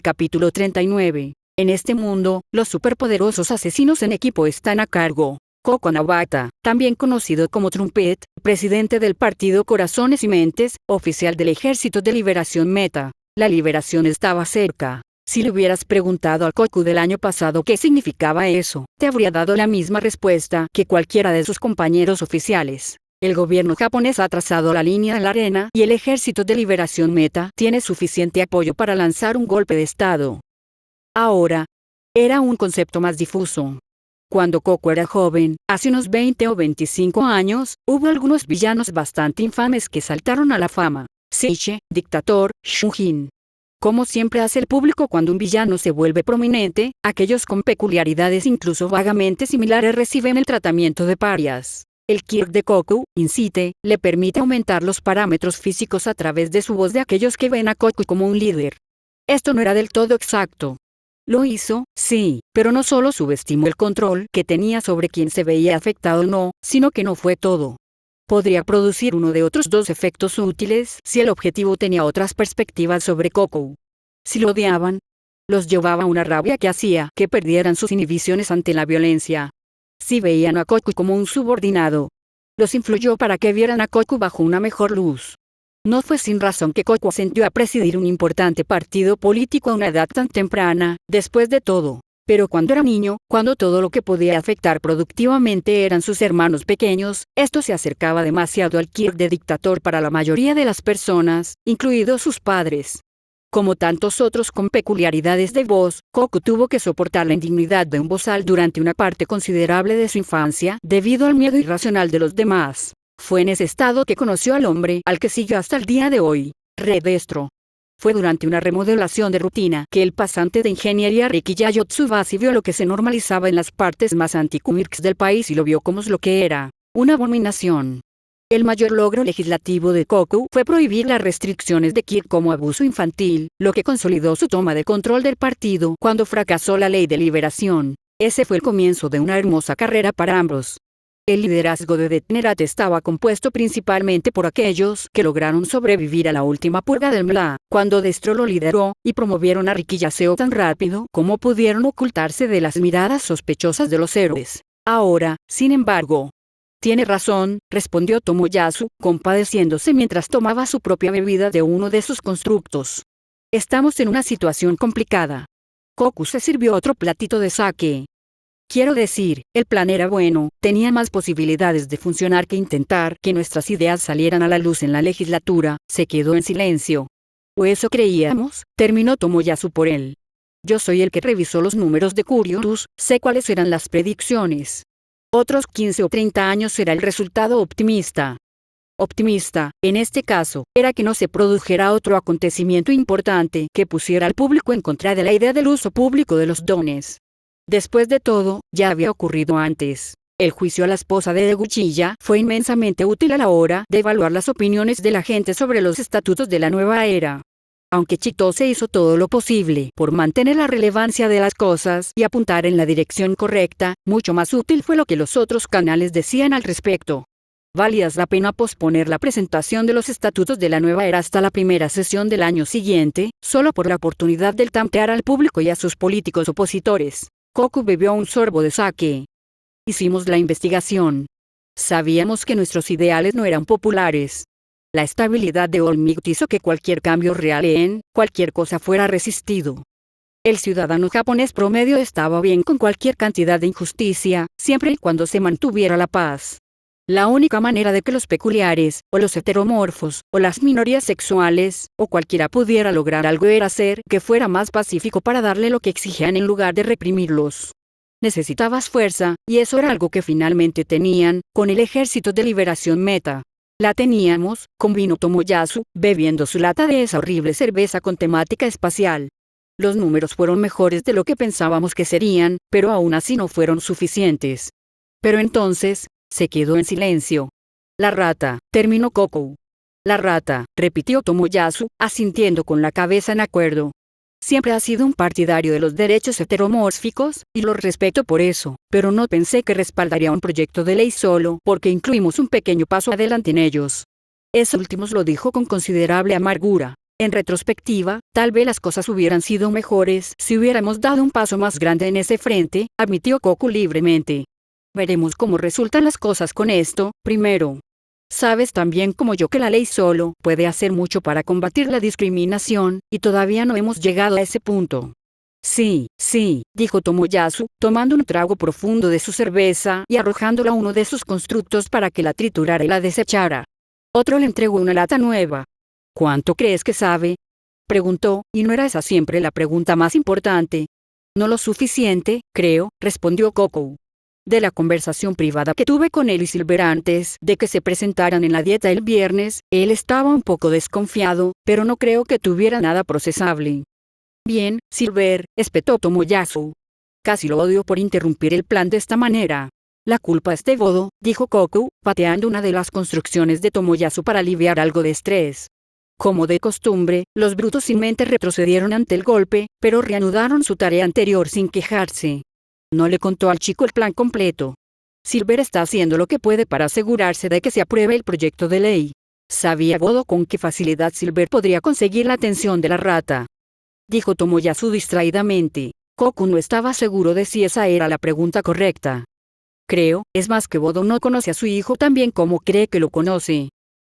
Capítulo 39. En este mundo, los superpoderosos asesinos en equipo están a cargo. Coco Nabata, también conocido como Trumpet, presidente del partido Corazones y Mentes, oficial del Ejército de Liberación Meta. La liberación estaba cerca. Si le hubieras preguntado a Koku del año pasado qué significaba eso, te habría dado la misma respuesta que cualquiera de sus compañeros oficiales. El gobierno japonés ha trazado la línea en la arena y el Ejército de Liberación Meta tiene suficiente apoyo para lanzar un golpe de estado. Ahora, era un concepto más difuso. Cuando Coco era joven, hace unos 20 o 25 años, hubo algunos villanos bastante infames que saltaron a la fama. Seiche, Dictator, Shujin. Como siempre hace el público cuando un villano se vuelve prominente, aquellos con peculiaridades incluso vagamente similares reciben el tratamiento de parias. El Kirk de Koku, Incite, le permite aumentar los parámetros físicos a través de su voz de aquellos que ven a Koku como un líder. Esto no era del todo exacto. Lo hizo, sí, pero no solo subestimó el control que tenía sobre quien se veía afectado o no, sino que no fue todo. Podría producir uno de otros dos efectos útiles si el objetivo tenía otras perspectivas sobre Koku. Si lo odiaban, los llevaba a una rabia que hacía que perdieran sus inhibiciones ante la violencia. Si veían a Koku como un subordinado, los influyó para que vieran a Koku bajo una mejor luz. No fue sin razón que Koku ascendió a presidir un importante partido político a una edad tan temprana, después de todo. Pero cuando era niño, cuando todo lo que podía afectar productivamente eran sus hermanos pequeños, esto se acercaba demasiado al Kirk de Dictator para la mayoría de las personas, incluidos sus padres. Como tantos otros con peculiaridades de voz, Koku tuvo que soportar la indignidad de un bozal durante una parte considerable de su infancia, debido al miedo irracional de los demás. Fue en ese estado que conoció al hombre al que siguió hasta el día de hoy, Redestro. Fue durante una remodelación de rutina que el pasante de ingeniería Rikiyayo Tsubasi vio lo que se normalizaba en las partes más anti-Kumirks del país y lo vio como lo que era, una abominación. El mayor logro legislativo de Koku fue prohibir las restricciones de Kirk como abuso infantil, lo que consolidó su toma de control del partido cuando fracasó la ley de liberación. Ese fue el comienzo de una hermosa carrera para ambos. El liderazgo de Detnerat estaba compuesto principalmente por aquellos que lograron sobrevivir a la última purga del MLA, cuando Destro lo lideró, y promovieron a Rikiyaseo tan rápido como pudieron ocultarse de las miradas sospechosas de los héroes. Ahora, sin embargo, tiene razón, respondió Tomoyasu, compadeciéndose mientras tomaba su propia bebida de uno de sus constructos. Estamos en una situación complicada. Koku se sirvió otro platito de sake. Quiero decir, el plan era bueno, tenía más posibilidades de funcionar que intentar que nuestras ideas salieran a la luz en la legislatura. Se quedó en silencio. ¿O eso creíamos? Terminó Tomoyasu por él. Yo soy el que revisó los números de Curious, sé cuáles eran las predicciones. Otros 15 o 30 años será el resultado optimista. Optimista, en este caso, era que no se produjera otro acontecimiento importante que pusiera al público en contra de la idea del uso público de los dones. Después de todo, ya había ocurrido antes. El juicio a la esposa de Deguchiya fue inmensamente útil a la hora de evaluar las opiniones de la gente sobre los estatutos de la nueva era. Aunque Chitose hizo todo lo posible por mantener la relevancia de las cosas y apuntar en la dirección correcta, mucho más útil fue lo que los otros canales decían al respecto. Valía la pena posponer la presentación de los estatutos de la nueva era hasta la primera sesión del año siguiente, solo por la oportunidad de tantear al público y a sus políticos opositores. Koku bebió un sorbo de sake. Hicimos la investigación. Sabíamos que nuestros ideales no eran populares. La estabilidad de Olmigt hizo que cualquier cambio real en cualquier cosa fuera resistido. El ciudadano japonés promedio estaba bien con cualquier cantidad de injusticia, siempre y cuando se mantuviera la paz. La única manera de que los peculiares, o los heteromorfos, o las minorías sexuales, o cualquiera pudiera lograr algo era hacer que fuera más pacífico para darle lo que exigían en lugar de reprimirlos. Necesitabas fuerza, y eso era algo que finalmente tenían, con el Ejército de Liberación Meta. La teníamos, convino Tomoyasu, bebiendo su lata de esa horrible cerveza con temática espacial. Los números fueron mejores de lo que pensábamos que serían, pero aún así no fueron suficientes. Pero entonces, se quedó en silencio. La rata, terminó Koku. La rata, repitió Tomoyasu, asintiendo con la cabeza en acuerdo. Siempre ha sido un partidario de los derechos heteromórficos, y lo respeto por eso, pero no pensé que respaldaría un proyecto de ley solo porque incluimos un pequeño paso adelante en ellos. Esos últimos lo dijo con considerable amargura. En retrospectiva, tal vez las cosas hubieran sido mejores si hubiéramos dado un paso más grande en ese frente, admitió Koku libremente. Veremos cómo resultan las cosas con esto, primero. Sabes tan bien como yo que la ley solo puede hacer mucho para combatir la discriminación, y todavía no hemos llegado a ese punto. Sí, sí, dijo Tomoyasu, tomando un trago profundo de su cerveza y arrojándola a uno de sus constructos para que la triturara y la desechara. Otro le entregó una lata nueva. ¿Cuánto crees que sabe?, preguntó, y no era esa siempre la pregunta más importante. No lo suficiente, creo, respondió Koku. De la conversación privada que tuve con él y Silver antes de que se presentaran en la dieta el viernes, él estaba un poco desconfiado, pero no creo que tuviera nada procesable. Bien, Silver, espetó Tomoyasu. Casi lo odio por interrumpir el plan de esta manera. La culpa es de Godo, dijo Koku, pateando una de las construcciones de Tomoyasu para aliviar algo de estrés. Como de costumbre, los brutos sin mente retrocedieron ante el golpe, pero reanudaron su tarea anterior sin quejarse. No le contó al chico el plan completo. Silver está haciendo lo que puede para asegurarse de que se apruebe el proyecto de ley. Sabía Godo con qué facilidad Silver podría conseguir la atención de la rata. Dijo Tomoyasu distraídamente. Koku no estaba seguro de si esa era la pregunta correcta. Creo, es más que Godo no conoce a su hijo tan bien como cree que lo conoce.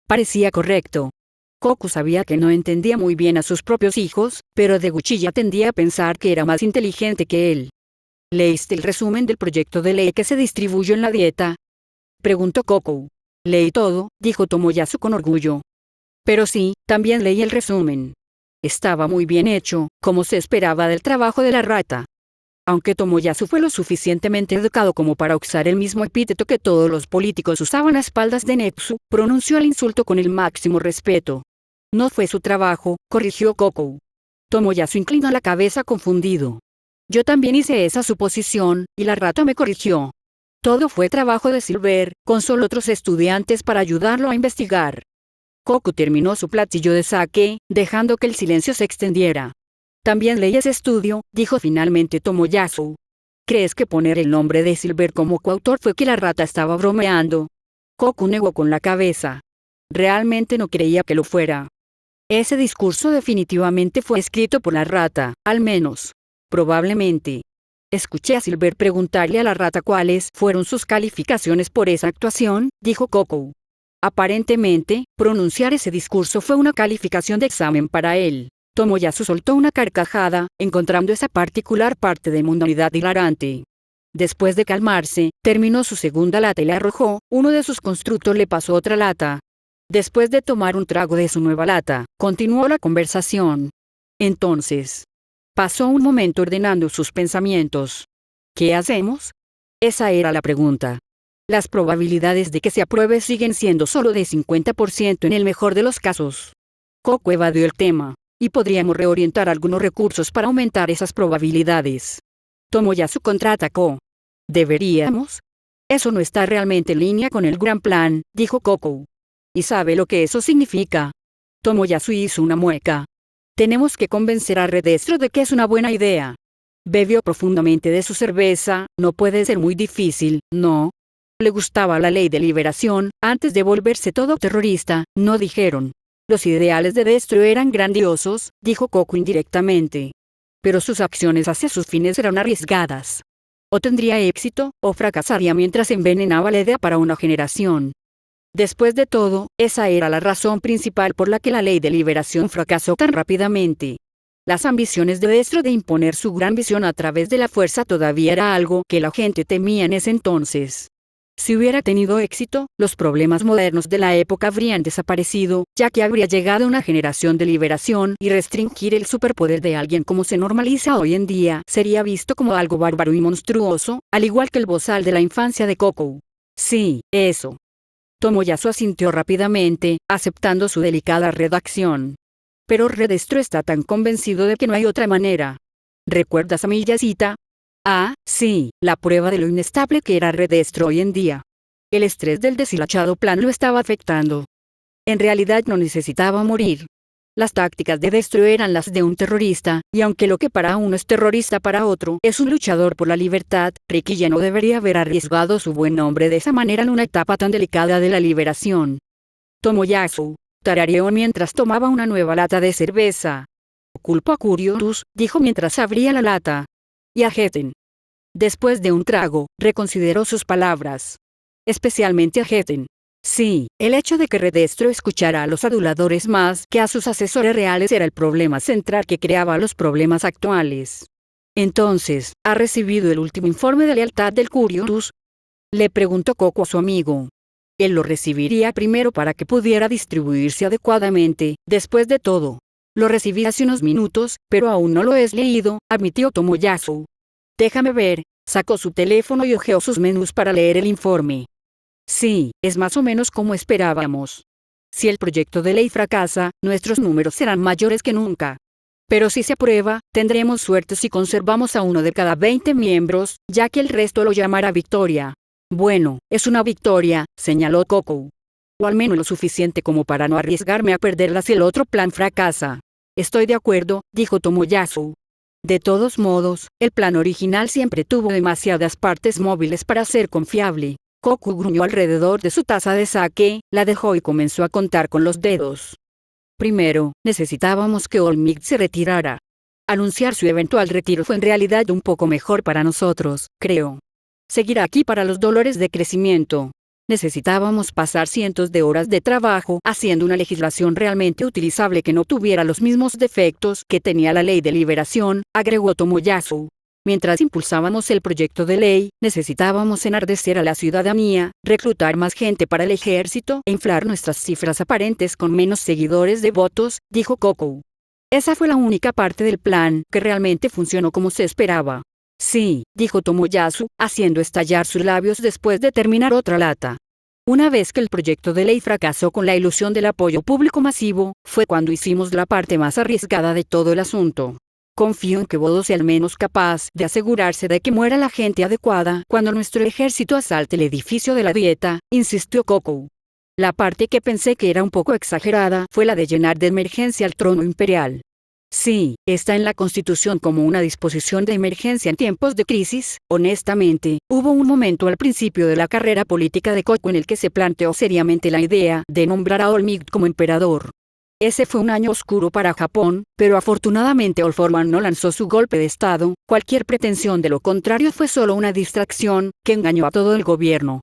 Parecía correcto. Koku sabía que no entendía muy bien a sus propios hijos, pero Deguchi tendía a pensar que era más inteligente que él. ¿Leíste el resumen del proyecto de ley que se distribuyó en la dieta?, preguntó Koku. Leí todo, dijo Tomoyasu con orgullo. Pero sí, también leí el resumen. Estaba muy bien hecho, como se esperaba del trabajo de la rata. Aunque Tomoyasu fue lo suficientemente educado como para usar el mismo epíteto que todos los políticos usaban a espaldas de Netsu, pronunció el insulto con el máximo respeto. No fue su trabajo, corrigió Koku. Tomoyasu inclinó la cabeza confundido. Yo también hice esa suposición, y la rata me corrigió. Todo fue trabajo de Silver, con solo otros estudiantes para ayudarlo a investigar. Koku terminó su platillo de sake, dejando que el silencio se extendiera. También leí ese estudio, dijo finalmente Tomoyasu. ¿Crees que poner el nombre de Silver como coautor fue que la rata estaba bromeando? Koku negó con la cabeza. Realmente no creía que lo fuera. Ese discurso definitivamente fue escrito por la rata, al menos. Probablemente. Escuché a Silver preguntarle a la rata cuáles fueron sus calificaciones por esa actuación, dijo Koku. Aparentemente, pronunciar ese discurso fue una calificación de examen para él. Tomoyasu soltó una carcajada, encontrando esa particular parte de mundanidad hilarante. Después de calmarse, terminó su segunda lata y la arrojó, uno de sus constructos le pasó otra lata. Después de tomar un trago de su nueva lata, continuó la conversación. Entonces, pasó un momento ordenando sus pensamientos. ¿Qué hacemos? Esa era la pregunta. Las probabilidades de que se apruebe siguen siendo solo de 50% en el mejor de los casos. Koku evadió el tema, y podríamos reorientar algunos recursos para aumentar esas probabilidades. Tomoyasu contraatacó. ¿Deberíamos? Eso no está realmente en línea con el gran plan, dijo Koku. ¿Y sabe lo que eso significa? Tomoyasu hizo una mueca. Tenemos que convencer a Redestro de que es una buena idea. Bebió profundamente de su cerveza, no puede ser muy difícil, ¿no? Le gustaba la ley de liberación, antes de volverse todo terrorista, no dijeron. Los ideales de Destro eran grandiosos, dijo Koku indirectamente. Pero sus acciones hacia sus fines eran arriesgadas. O tendría éxito, o fracasaría mientras envenenaba la idea para una generación. Después de todo, esa era la razón principal por la que la ley de liberación fracasó tan rápidamente. Las ambiciones de Destro de imponer su gran visión a través de la fuerza todavía era algo que la gente temía en ese entonces. Si hubiera tenido éxito, los problemas modernos de la época habrían desaparecido, ya que habría llegado una generación de liberación y restringir el superpoder de alguien como se normaliza hoy en día sería visto como algo bárbaro y monstruoso, al igual que el bozal de la infancia de Koku. Sí, eso. Tomoyasu asintió rápidamente, aceptando su delicada redacción. Pero Redestro está tan convencido de que no hay otra manera. ¿Recuerdas a Miyashita? Ah, sí, la prueba de lo inestable que era Redestro hoy en día. El estrés del deshilachado plan lo estaba afectando. En realidad no necesitaba morir. Las tácticas de Destro eran las de un terrorista, y aunque lo que para uno es terrorista para otro es un luchador por la libertad, Riki ya no debería haber arriesgado su buen nombre de esa manera en una etapa tan delicada de la liberación. Tomoyasu. tarareó mientras tomaba una nueva lata de cerveza. Culpo a Curious, dijo mientras abría la lata. Y a Heaton. Después de un trago, reconsideró sus palabras. Especialmente a Heaton. Sí, el hecho de que Redestro escuchara a los aduladores más que a sus asesores reales era el problema central que creaba los problemas actuales. Entonces, ¿ha recibido el último informe de lealtad del Curious? Le preguntó Coco a su amigo. Él lo recibiría primero para que pudiera distribuirse adecuadamente. Después de todo, lo recibí hace unos minutos, pero aún no lo he leído, admitió Tomoyasu. Déjame ver. Sacó su teléfono y hojeó sus menús para leer el informe. Sí, es más o menos como esperábamos. Si el proyecto de ley fracasa, nuestros números serán mayores que nunca. Pero si se aprueba, tendremos suerte si conservamos a uno de cada 20 miembros, ya que el resto lo llamará victoria. Bueno, es una victoria, señaló Coco. O al menos lo suficiente como para no arriesgarme a perderla si el otro plan fracasa. Estoy de acuerdo, dijo Tomoyasu. De todos modos, el plan original siempre tuvo demasiadas partes móviles para ser confiable. Coco gruñó alrededor de su taza de sake, la dejó y comenzó a contar con los dedos. Primero, necesitábamos que Olmec se retirara. Anunciar su eventual retiro fue en realidad un poco mejor para nosotros, creo. Seguirá aquí para los dolores de crecimiento. Necesitábamos pasar cientos de horas de trabajo haciendo una legislación realmente utilizable que no tuviera los mismos defectos que tenía la ley de liberación, agregó Tomoyasu. Mientras impulsábamos el proyecto de ley, necesitábamos enardecer a la ciudadanía, reclutar más gente para el ejército e inflar nuestras cifras aparentes con menos seguidores de votos, dijo Coco. Esa fue la única parte del plan que realmente funcionó como se esperaba. Sí, dijo Tomoyasu, haciendo estallar sus labios después de terminar otra lata. Una vez que el proyecto de ley fracasó con la ilusión del apoyo público masivo, fue cuando hicimos la parte más arriesgada de todo el asunto. Confío en que Bodo sea al menos capaz de asegurarse de que muera la gente adecuada cuando nuestro ejército asalte el edificio de la dieta, insistió Coco. La parte que pensé que era un poco exagerada fue la de llenar de emergencia el trono imperial. Sí, está en la Constitución como una disposición de emergencia en tiempos de crisis. Honestamente, hubo un momento al principio de la carrera política de Coco en el que se planteó seriamente la idea de nombrar a Olmec como emperador. Ese fue un año oscuro para Japón, pero afortunadamente All For One no lanzó su golpe de estado. Cualquier pretensión de lo contrario fue solo una distracción que engañó a todo el gobierno.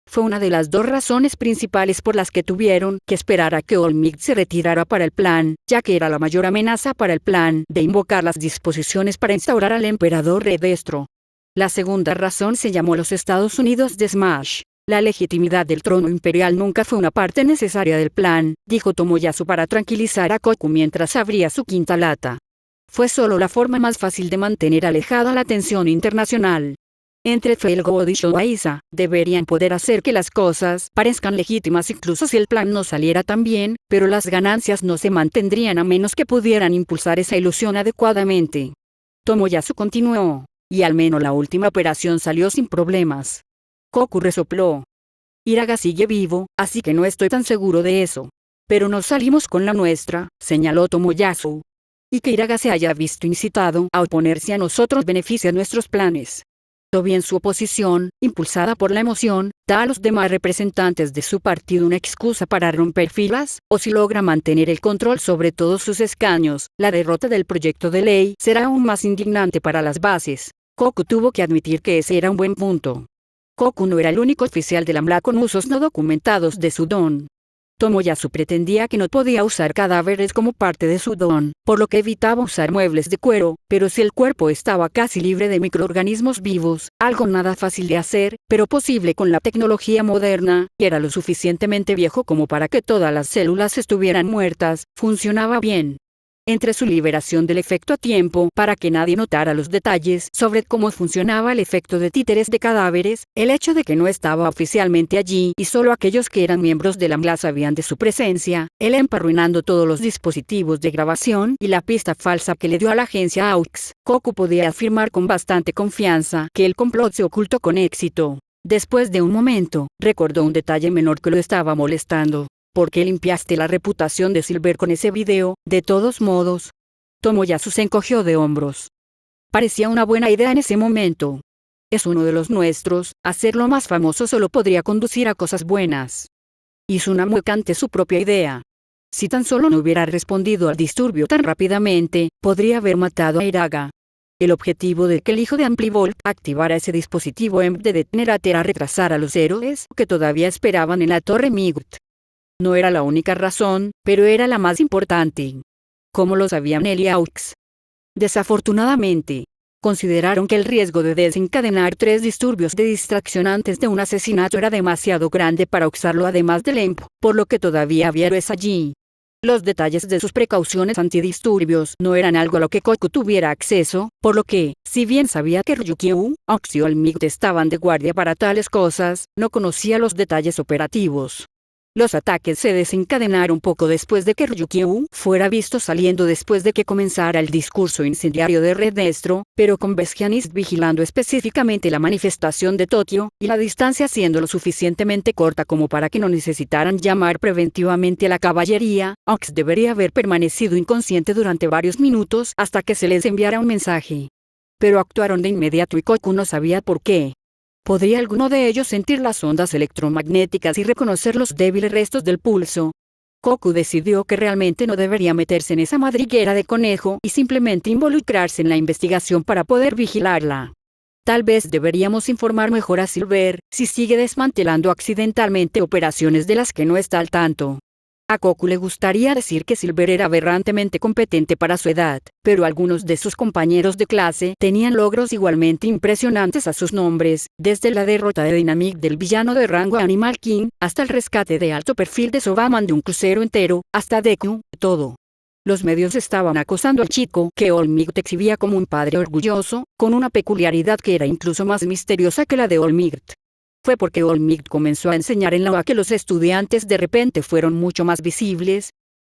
Fue una de las dos razones principales por las que tuvieron que esperar a que Olmec se retirara para el plan, ya que era la mayor amenaza para el plan de invocar las disposiciones para instaurar al emperador Redestro. La segunda razón se llamó los Estados Unidos de Smash. La legitimidad del trono imperial nunca fue una parte necesaria del plan, dijo Tomoyasu para tranquilizar a Coco mientras abría su quinta lata. Fue solo la forma más fácil de mantener alejada la atención internacional. Entre Felgod y Shoaiza, deberían poder hacer que las cosas parezcan legítimas incluso si el plan no saliera tan bien, pero las ganancias no se mantendrían a menos que pudieran impulsar esa ilusión adecuadamente. Tomoyasu continuó, y al menos la última operación salió sin problemas. Coco resopló. Iraga sigue vivo, así que no estoy tan seguro de eso. Pero nos salimos con la nuestra, señaló Tomoyasu. Y que Iraga se haya visto incitado a oponerse a nosotros beneficia nuestros planes. O bien su oposición, impulsada por la emoción, da a los demás representantes de su partido una excusa para romper filas, o si logra mantener el control sobre todos sus escaños, la derrota del proyecto de ley será aún más indignante para las bases. Coco tuvo que admitir que ese era un buen punto. Coco no era el único oficial del AMLA con usos no documentados de su don. Tomoyasu pretendía que no podía usar cadáveres como parte de su don, por lo que evitaba usar muebles de cuero, pero si el cuerpo estaba casi libre de microorganismos vivos, algo nada fácil de hacer, pero posible con la tecnología moderna, y era lo suficientemente viejo como para que todas las células estuvieran muertas, funcionaba bien. Entre su liberación del efecto a tiempo para que nadie notara los detalles sobre cómo funcionaba el efecto de títeres de cadáveres, el hecho de que no estaba oficialmente allí y solo aquellos que eran miembros de la AMLA sabían de su presencia, él arruinando todos los dispositivos de grabación y la pista falsa que le dio a la agencia AUX, Coco podía afirmar con bastante confianza que el complot se ocultó con éxito. Después de un momento, recordó un detalle menor que lo estaba molestando. ¿Por qué limpiaste la reputación de Silver con ese video? De todos modos, Tomoyasu se encogió de hombros. Parecía una buena idea en ese momento. Es uno de los nuestros, hacerlo más famoso solo podría conducir a cosas buenas. Hizo una mueca ante su propia idea. Si tan solo no hubiera respondido al disturbio tan rápidamente, podría haber matado a Iraga. El objetivo de que el hijo de Amplivolt activara ese dispositivo en vez de detener a T era retrasar a los héroes que todavía esperaban en la Torre Migut. No era la única razón, pero era la más importante. ¿Cómo lo sabían él y Aux? Desafortunadamente, consideraron que el riesgo de desencadenar 3 disturbios de distracción antes de un asesinato era demasiado grande para usarlo además del EMP, por lo que todavía había héroes allí. Los detalles de sus precauciones antidisturbios no eran algo a lo que Koku tuviera acceso, por lo que, si bien sabía que Ryukyu, Aux y Olmigt estaban de guardia para tales cosas, no conocía los detalles operativos. Los ataques se desencadenaron poco después de que Ryukyu fuera visto saliendo después de que comenzara el discurso incendiario de Red Destro, pero con Bezgianist vigilando específicamente la manifestación de Tokio, y la distancia siendo lo suficientemente corta como para que no necesitaran llamar preventivamente a la caballería, Aux debería haber permanecido inconsciente durante varios minutos hasta que se les enviara un mensaje. Pero actuaron de inmediato y Koku no sabía por qué. ¿Podría alguno de ellos sentir las ondas electromagnéticas y reconocer los débiles restos del pulso? Koku decidió que realmente no debería meterse en esa madriguera de conejo y simplemente involucrarse en la investigación para poder vigilarla. Tal vez deberíamos informar mejor a Silver si sigue desmantelando accidentalmente operaciones de las que no está al tanto. A Koku le gustaría decir que Silver era aberrantemente competente para su edad, pero algunos de sus compañeros de clase tenían logros igualmente impresionantes a sus nombres, desde la derrota de Dynamite del villano de rango Animal King, hasta el rescate de alto perfil de Sobaman de un crucero entero, hasta Deku, todo. Los medios estaban acosando al chico que Olmigt exhibía como un padre orgulloso, con una peculiaridad que era incluso más misteriosa que la de Olmigt. Fue porque Olmigt comenzó a enseñar en la UA que los estudiantes de repente fueron mucho más visibles.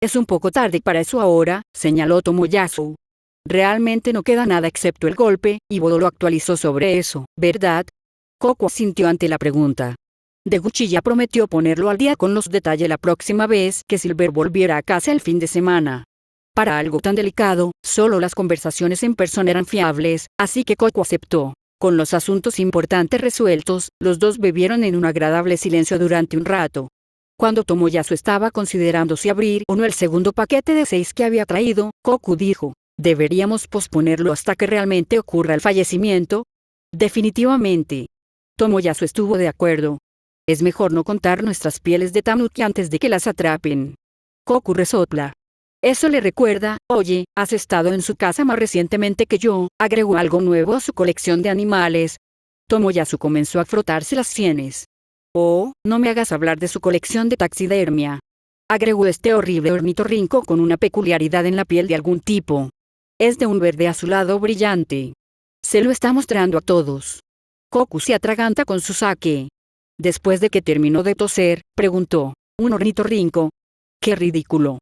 Es un poco tarde para eso ahora, señaló Tomoyasu. Realmente no queda nada excepto el golpe, y Bodo lo actualizó sobre eso, ¿verdad? Koku asintió ante la pregunta. Deguchi ya prometió ponerlo al día con los detalles la próxima vez que Silver volviera a casa el fin de semana. Para algo tan delicado, solo las conversaciones en persona eran fiables, así que Koku aceptó. Con los asuntos importantes resueltos, los dos bebieron en un agradable silencio durante un rato. Cuando Tomoyasu estaba considerando si abrir o no el segundo paquete de 6 que había traído, Koku dijo, ¿deberíamos posponerlo hasta que realmente ocurra el fallecimiento? Definitivamente. Tomoyasu estuvo de acuerdo. Es mejor no contar nuestras pieles de Tanuki antes de que las atrapen. Koku resopla. Eso le recuerda, oye, has estado en su casa más recientemente que yo, agregó algo nuevo a su colección de animales. Tomoyasu comenzó a frotarse las sienes. Oh, no me hagas hablar de su colección de taxidermia. Agregó este horrible ornitorrinco con una peculiaridad en la piel de algún tipo. Es de un verde azulado brillante. Se lo está mostrando a todos. Koku se atraganta con su sake. Después de que terminó de toser, preguntó, ¿un ornitorrinco? ¡Qué ridículo!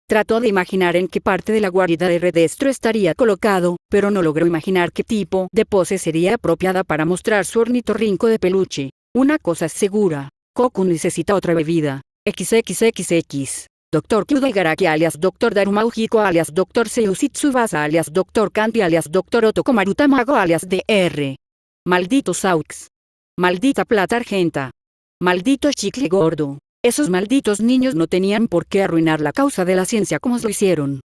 Trató de imaginar en qué parte de la guarida de Red Destro estaría colocado, pero no logró imaginar qué tipo de pose sería apropiada para mostrar su ornitorrinco de peluche. Una cosa es segura, Koku necesita otra bebida. XXXX. Dr. Kyudo Igaraki alias Dr. Daruma Ujiko alias Dr. Seiushi Tsubasa alias Dr. Kanti alias Dr. Otoko Marutamago alias Dr. Maldito Saux. Maldita plata argenta. Maldito chicle gordo. Esos malditos niños no tenían por qué arruinar la causa de la ciencia como lo hicieron.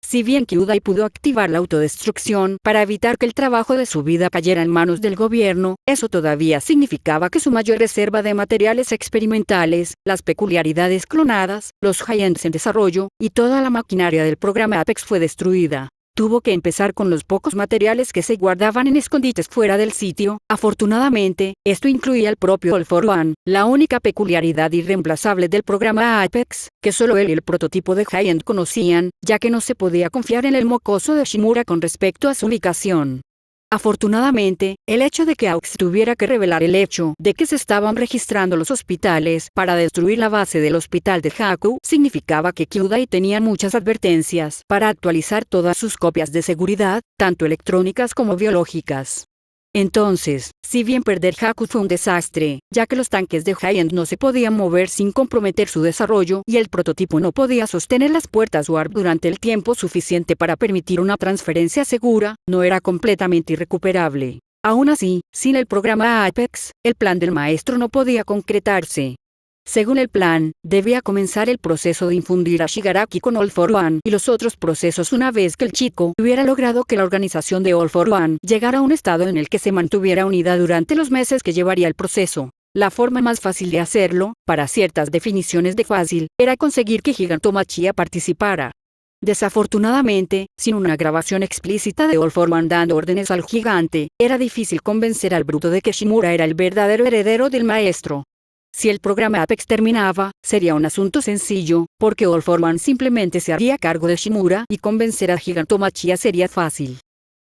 Si bien Kyudai pudo activar la autodestrucción para evitar que el trabajo de su vida cayera en manos del gobierno, eso todavía significaba que su mayor reserva de materiales experimentales, las peculiaridades clonadas, los high-ends en desarrollo, y toda la maquinaria del programa Apex fue destruida. Tuvo que empezar con los pocos materiales que se guardaban en escondites fuera del sitio. Afortunadamente, esto incluía el propio All for One, la única peculiaridad irreemplazable del programa Apex, que solo él y el prototipo de High-End conocían, ya que no se podía confiar en el mocoso de Shimura con respecto a su ubicación. Afortunadamente, el hecho de que Aux tuviera que revelar el hecho de que se estaban registrando los hospitales para destruir la base del hospital de Haku significaba que Kyudai tenía muchas advertencias para actualizar todas sus copias de seguridad, tanto electrónicas como biológicas. Entonces, si bien perder Haku fue un desastre, ya que los tanques de High-End no se podían mover sin comprometer su desarrollo y el prototipo no podía sostener las puertas Warp durante el tiempo suficiente para permitir una transferencia segura, no era completamente irrecuperable. Aún así, sin el programa Apex, el plan del maestro no podía concretarse. Según el plan, debía comenzar el proceso de infundir a Shigaraki con All for One y los otros procesos una vez que el chico hubiera logrado que la organización de All for One llegara a un estado en el que se mantuviera unida durante los meses que llevaría el proceso. La forma más fácil de hacerlo, para ciertas definiciones de fácil, era conseguir que Gigantomachia participara. Desafortunadamente, sin una grabación explícita de All for One dando órdenes al gigante, era difícil convencer al bruto de que Shimura era el verdadero heredero del maestro. Si el programa Apex terminaba, sería un asunto sencillo, porque All for One simplemente se haría cargo de Shimura y convencer a Gigantomachia sería fácil.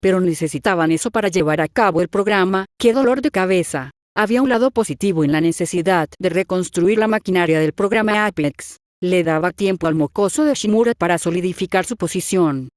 Pero necesitaban eso para llevar a cabo el programa. ¡Qué dolor de cabeza! Había un lado positivo en la necesidad de reconstruir la maquinaria del programa Apex. Le daba tiempo al mocoso de Shimura para solidificar su posición.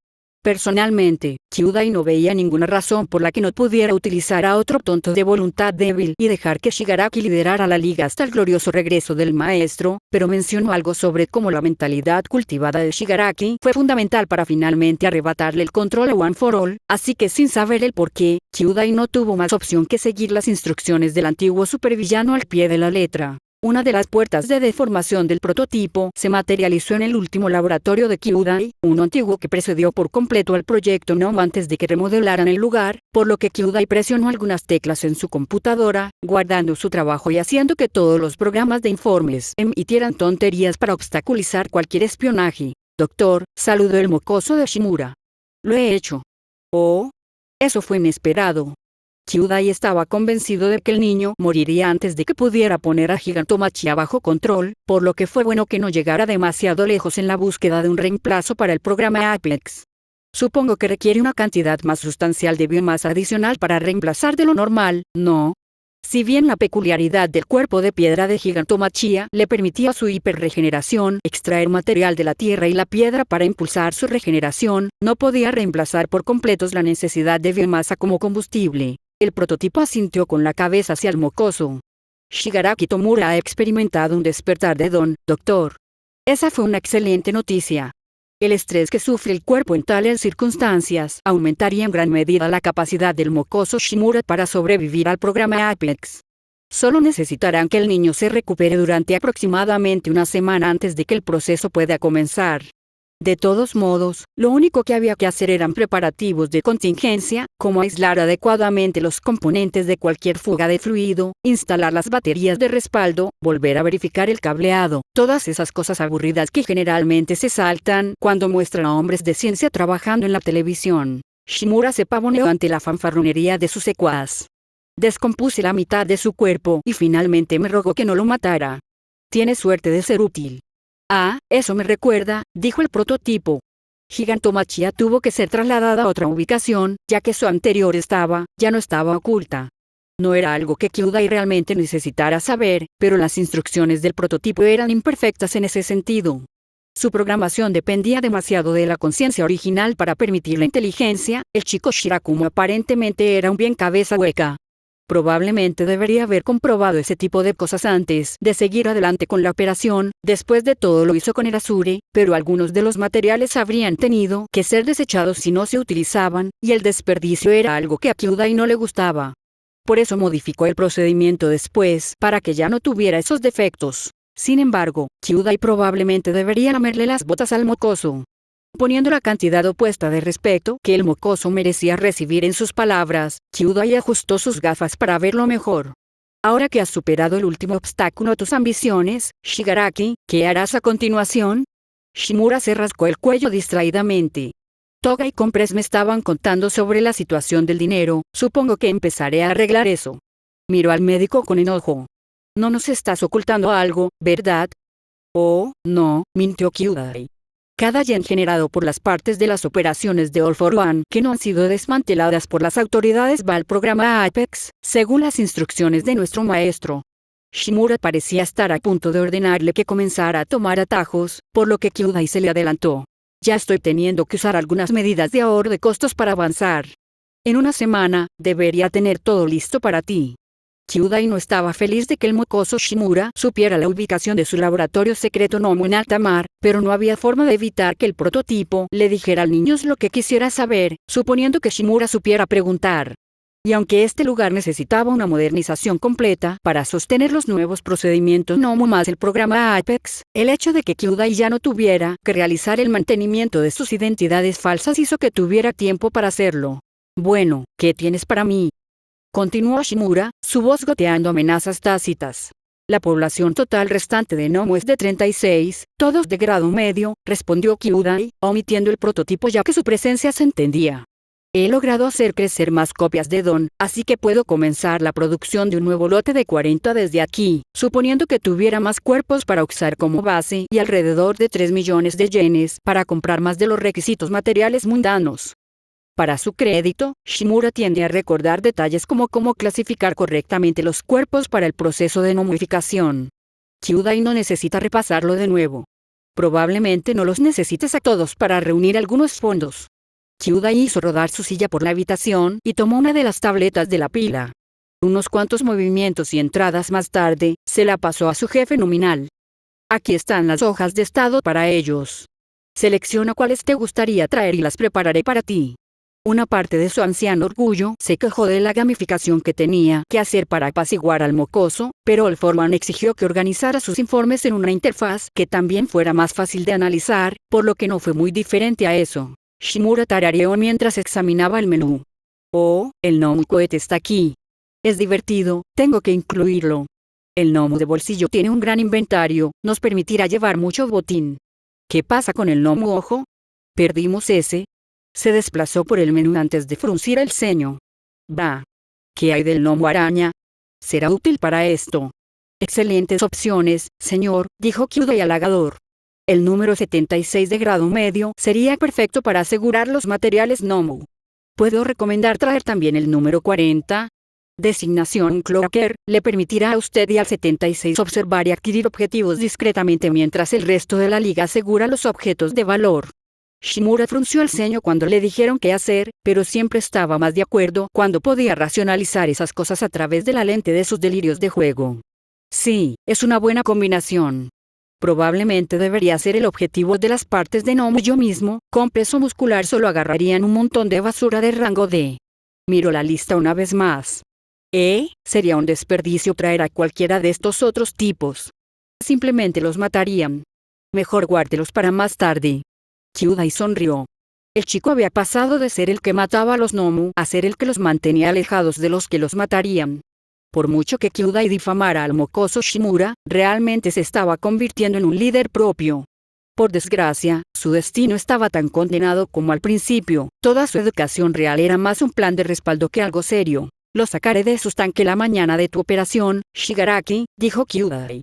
Personalmente, Kyudai no veía ninguna razón por la que no pudiera utilizar a otro tonto de voluntad débil y dejar que Shigaraki liderara la liga hasta el glorioso regreso del maestro, pero mencionó algo sobre cómo la mentalidad cultivada de Shigaraki fue fundamental para finalmente arrebatarle el control a One for All, así que sin saber el porqué, Kyudai no tuvo más opción que seguir las instrucciones del antiguo supervillano al pie de la letra. Una de las puertas de deformación del prototipo se materializó en el último laboratorio de Kyudai, uno antiguo que precedió por completo al proyecto NOM antes de que remodelaran el lugar, por lo que Kyudai presionó algunas teclas en su computadora, guardando su trabajo y haciendo que todos los programas de informes emitieran tonterías para obstaculizar cualquier espionaje. Doctor, saludó el mocoso de Shimura. Lo he hecho. Oh. Eso fue inesperado. Kyudai estaba convencido de que el niño moriría antes de que pudiera poner a Gigantomachia bajo control, por lo que fue bueno que no llegara demasiado lejos en la búsqueda de un reemplazo para el programa Apex. Supongo que requiere una cantidad más sustancial de biomasa adicional para reemplazar de lo normal, ¿no? Si bien la peculiaridad del cuerpo de piedra de Gigantomachia le permitía su hiperregeneración, extraer material de la tierra y la piedra para impulsar su regeneración, no podía reemplazar por completo la necesidad de biomasa como combustible. El prototipo asintió con la cabeza hacia el mocoso. Shigaraki Tomura ha experimentado un despertar de don, doctor. Esa fue una excelente noticia. El estrés que sufre el cuerpo en tales circunstancias aumentaría en gran medida la capacidad del mocoso Shimura para sobrevivir al programa Apex. Solo necesitarán que el niño se recupere durante aproximadamente una semana antes de que el proceso pueda comenzar. De todos modos, lo único que había que hacer eran preparativos de contingencia, como aislar adecuadamente los componentes de cualquier fuga de fluido, instalar las baterías de respaldo, volver a verificar el cableado, todas esas cosas aburridas que generalmente se saltan cuando muestran a hombres de ciencia trabajando en la televisión. Shimura se pavoneó ante la fanfarronería de su secuaz. Descompuse la mitad de su cuerpo y finalmente me rogó que no lo matara. Tiene suerte de ser útil. Ah, eso me recuerda, dijo el prototipo. Gigantomachia tuvo que ser trasladada a otra ubicación, ya que su anterior ya no estaba oculta. No era algo que Kyudai realmente necesitara saber, pero las instrucciones del prototipo eran imperfectas en ese sentido. Su programación dependía demasiado de la conciencia original para permitir la inteligencia. El chico Shirakumo aparentemente era un bien cabeza hueca. Probablemente debería haber comprobado ese tipo de cosas antes de seguir adelante con la operación. Después de todo lo hizo con el Azure, pero algunos de los materiales habrían tenido que ser desechados si no se utilizaban, y el desperdicio era algo que a Kyudai no le gustaba. Por eso modificó el procedimiento después para que ya no tuviera esos defectos. Sin embargo, Kyudai probablemente debería lamerle las botas al mocoso. Poniendo la cantidad opuesta de respeto que el mocoso merecía recibir en sus palabras, Kyudai ajustó sus gafas para verlo mejor. Ahora que has superado el último obstáculo a tus ambiciones, Shigaraki, ¿qué harás a continuación? Shimura se rascó el cuello distraídamente. Toga y Compress me estaban contando sobre la situación del dinero, supongo que empezaré a arreglar eso. Miró al médico con enojo. No nos estás ocultando algo, ¿verdad? Oh, no, mintió Kyudai. Cada yen generado por las partes de las operaciones de All for One que no han sido desmanteladas por las autoridades va al programa Apex, según las instrucciones de nuestro maestro. Shimura parecía estar a punto de ordenarle que comenzara a tomar atajos, por lo que Kyudai se le adelantó. Ya estoy teniendo que usar algunas medidas de ahorro de costos para avanzar. En una semana, debería tener todo listo para ti. Kyudai no estaba feliz de que el mocoso Shimura supiera la ubicación de su laboratorio secreto Nomu en alta mar, pero no había forma de evitar que el prototipo le dijera al niño lo que quisiera saber, suponiendo que Shimura supiera preguntar. Y aunque este lugar necesitaba una modernización completa para sostener los nuevos procedimientos Nomu más el programa Apex, el hecho de que Kyudai ya no tuviera que realizar el mantenimiento de sus identidades falsas hizo que tuviera tiempo para hacerlo. Bueno, ¿qué tienes para mí?, continuó Shimura, su voz goteando amenazas tácitas. La población total restante de Nomu es de 36, todos de grado medio, respondió Kyudai, omitiendo el prototipo ya que su presencia se entendía. He logrado hacer crecer más copias de Don, así que puedo comenzar la producción de un nuevo lote de 40 desde aquí, suponiendo que tuviera más cuerpos para usar como base y alrededor de 3 millones de yenes para comprar más de los requisitos materiales mundanos. Para su crédito, Shimura tiende a recordar detalles como cómo clasificar correctamente los cuerpos para el proceso de nomuificación. Kyudai no necesita repasarlo de nuevo. Probablemente no los necesites a todos para reunir algunos fondos. Kyudai hizo rodar su silla por la habitación y tomó una de las tabletas de la pila. Unos cuantos movimientos y entradas más tarde, se la pasó a su jefe nominal. Aquí están las hojas de estado para ellos. Selecciona cuáles te gustaría traer y las prepararé para ti. Una parte de su anciano orgullo se quejó de la gamificación que tenía que hacer para apaciguar al mocoso, pero el foreman exigió que organizara sus informes en una interfaz que también fuera más fácil de analizar, por lo que no fue muy diferente a eso. Shimura tarareó mientras examinaba el menú. Oh, el Nomu cohete está aquí. Es divertido, tengo que incluirlo. El Nomu de bolsillo tiene un gran inventario, nos permitirá llevar mucho botín. ¿Qué pasa con el Nomu ojo? ¿Perdimos ese? Se desplazó por el menú antes de fruncir el ceño. Bah. ¿Qué hay del Nomu araña? Será útil para esto. Excelentes opciones, señor, dijo Kyudai halagador. El número 76 de grado medio sería perfecto para asegurar los materiales Nomu. ¿Puedo recomendar traer también el número 40? Designación Cloaker, le permitirá a usted y al 76 observar y adquirir objetivos discretamente mientras el resto de la liga asegura los objetos de valor. Shimura frunció el ceño cuando le dijeron qué hacer, pero siempre estaba más de acuerdo cuando podía racionalizar esas cosas a través de la lente de sus delirios de juego. Sí, es una buena combinación. Probablemente debería ser el objetivo de las partes de Nomu. Yo mismo, con peso muscular solo agarrarían un montón de basura de rango D. Miro la lista una vez más. Sería un desperdicio traer a cualquiera de estos otros tipos. Simplemente los matarían. Mejor guárdelos para más tarde. Kyudai sonrió. El chico había pasado de ser el que mataba a los Nomu a ser el que los mantenía alejados de los que los matarían. Por mucho que Kyudai difamara al mocoso Shimura, realmente se estaba convirtiendo en un líder propio. Por desgracia, su destino estaba tan condenado como al principio. Toda su educación real era más un plan de respaldo que algo serio. Lo sacaré de su estanque la mañana de tu operación, Shigaraki, dijo Kyudai.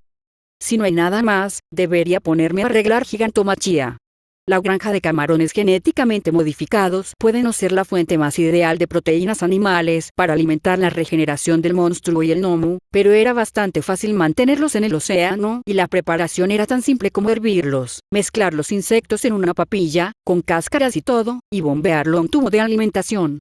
Si no hay nada más, debería ponerme a arreglar Gigantomachia. La granja de camarones genéticamente modificados puede no ser la fuente más ideal de proteínas animales para alimentar la regeneración del monstruo y el Nomu, pero era bastante fácil mantenerlos en el océano y la preparación era tan simple como hervirlos, mezclar los insectos en una papilla, con cáscaras y todo, y bombearlo a un tubo de alimentación.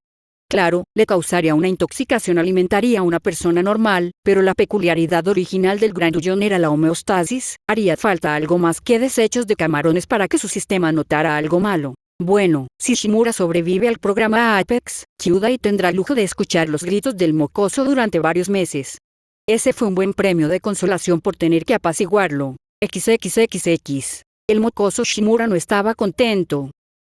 Claro, le causaría una intoxicación alimentaria a una persona normal, pero la peculiaridad original del granullón era la homeostasis. Haría falta algo más que desechos de camarones para que su sistema notara algo malo. Bueno, si Shimura sobrevive al programa Apex, Kyudai tendrá el lujo de escuchar los gritos del mocoso durante varios meses. Ese fue un buen premio de consolación por tener que apaciguarlo. XXXX. El mocoso Shimura no estaba contento.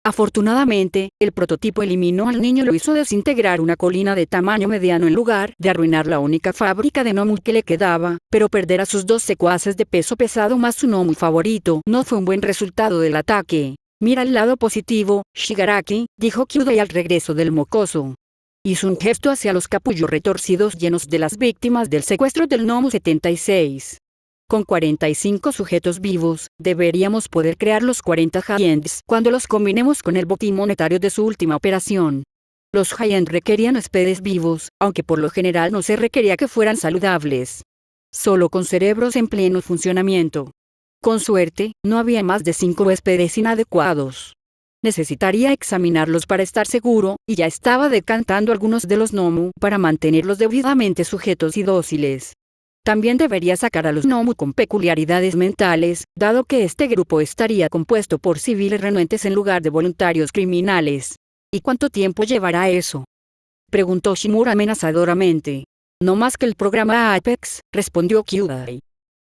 Afortunadamente, el prototipo eliminó al niño y lo hizo desintegrar una colina de tamaño mediano en lugar de arruinar la única fábrica de Nomu que le quedaba, pero perder a sus dos secuaces de peso pesado más su Nomu favorito no fue un buen resultado del ataque. Mira el lado positivo, Shigaraki, dijo Kyudai al regreso del mocoso. Hizo un gesto hacia los capullos retorcidos llenos de las víctimas del secuestro del Nomu 76. Con 45 sujetos vivos, deberíamos poder crear los 40 Giants cuando los combinemos con el botín monetario de su última operación. Los Giants requerían huéspedes vivos, aunque por lo general no se requería que fueran saludables. Solo con cerebros en pleno funcionamiento. Con suerte, no había más de 5 huéspedes inadecuados. Necesitaría examinarlos para estar seguro, y ya estaba decantando algunos de los Nomu para mantenerlos debidamente sujetos y dóciles. También debería sacar a los Nomu con peculiaridades mentales, dado que este grupo estaría compuesto por civiles renuentes en lugar de voluntarios criminales. ¿Y cuánto tiempo llevará eso? preguntó Shimura amenazadoramente. No más que el programa Apex, respondió Kyudai.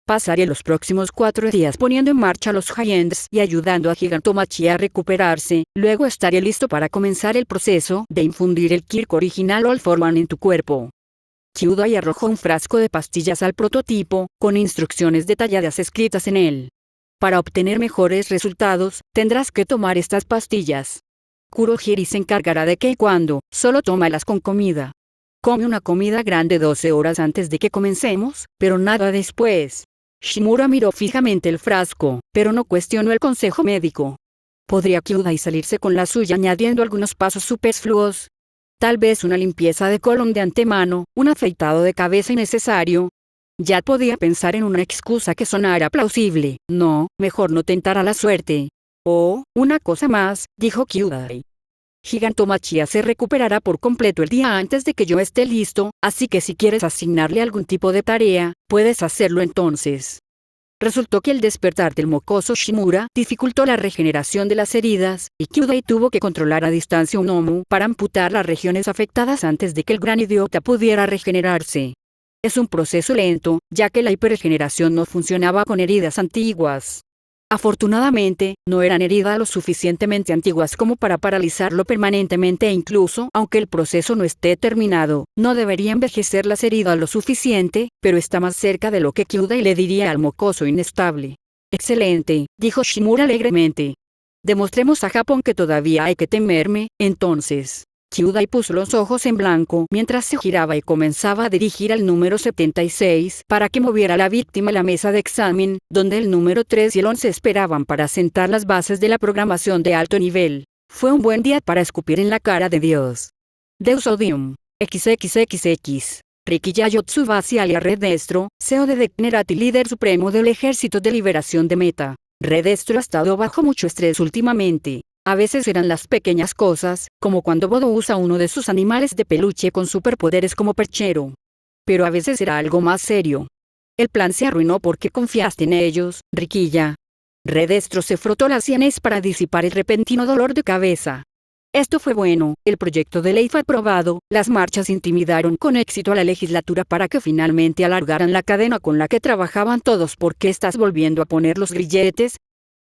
Pasaré los próximos 4 días poniendo en marcha los High-Ends y ayudando a Gigantomachi a recuperarse, luego estaré listo para comenzar el proceso de infundir el Kirk original All for One en tu cuerpo. Kyudai arrojó un frasco de pastillas al prototipo, con instrucciones detalladas escritas en él. Para obtener mejores resultados, tendrás que tomar estas pastillas. Kurohiri se encargará de que y cuando, solo tómalas con comida. Come una comida grande 12 horas antes de que comencemos, pero nada después. Shimura miró fijamente el frasco, pero no cuestionó el consejo médico. ¿Podría Kyudai salirse con la suya añadiendo algunos pasos superfluos? Tal vez una limpieza de colon de antemano, un afeitado de cabeza innecesario. Ya podía pensar en una excusa que sonara plausible. No, mejor no tentar a la suerte. Oh, una cosa más, dijo Kyudai. Gigantomachia se recuperará por completo el día antes de que yo esté listo, así que si quieres asignarle algún tipo de tarea, puedes hacerlo entonces. Resultó que el despertar del mocoso Shimura dificultó la regeneración de las heridas, y Kyudai tuvo que controlar a distancia un Omu para amputar las regiones afectadas antes de que el gran idiota pudiera regenerarse. Es un proceso lento, ya que la hiperregeneración no funcionaba con heridas antiguas. Afortunadamente, no eran heridas lo suficientemente antiguas como para paralizarlo permanentemente e incluso aunque el proceso no esté terminado, no debería envejecer las heridas lo suficiente, pero está más cerca de lo que Kyudai le diría al mocoso inestable. Excelente, dijo Shimura alegremente. Demostremos a Japón que todavía hay que temerme, entonces. Kyudai puso los ojos en blanco mientras se giraba y comenzaba a dirigir al número 76 para que moviera a la víctima a la mesa de examen, donde el número 3 y el 11 esperaban para sentar las bases de la programación de alto nivel. Fue un buen día para escupir en la cara de Dios. Deus Odium. XXXX. Rikiya Tsubasi alias Red Destro, CEO de Deknerati, líder supremo del Ejército de Liberación de Meta. Red Destro ha estado bajo mucho estrés últimamente. A veces eran las pequeñas cosas, como cuando Bodo usa uno de sus animales de peluche con superpoderes como perchero. Pero a veces era algo más serio. El plan se arruinó porque confiaste en ellos, Rikiya. Red Destro se frotó las sienes para disipar el repentino dolor de cabeza. Esto fue bueno, el proyecto de ley fue aprobado, las marchas intimidaron con éxito a la legislatura para que finalmente alargaran la cadena con la que trabajaban todos. ¿Por qué estás volviendo a poner los grilletes?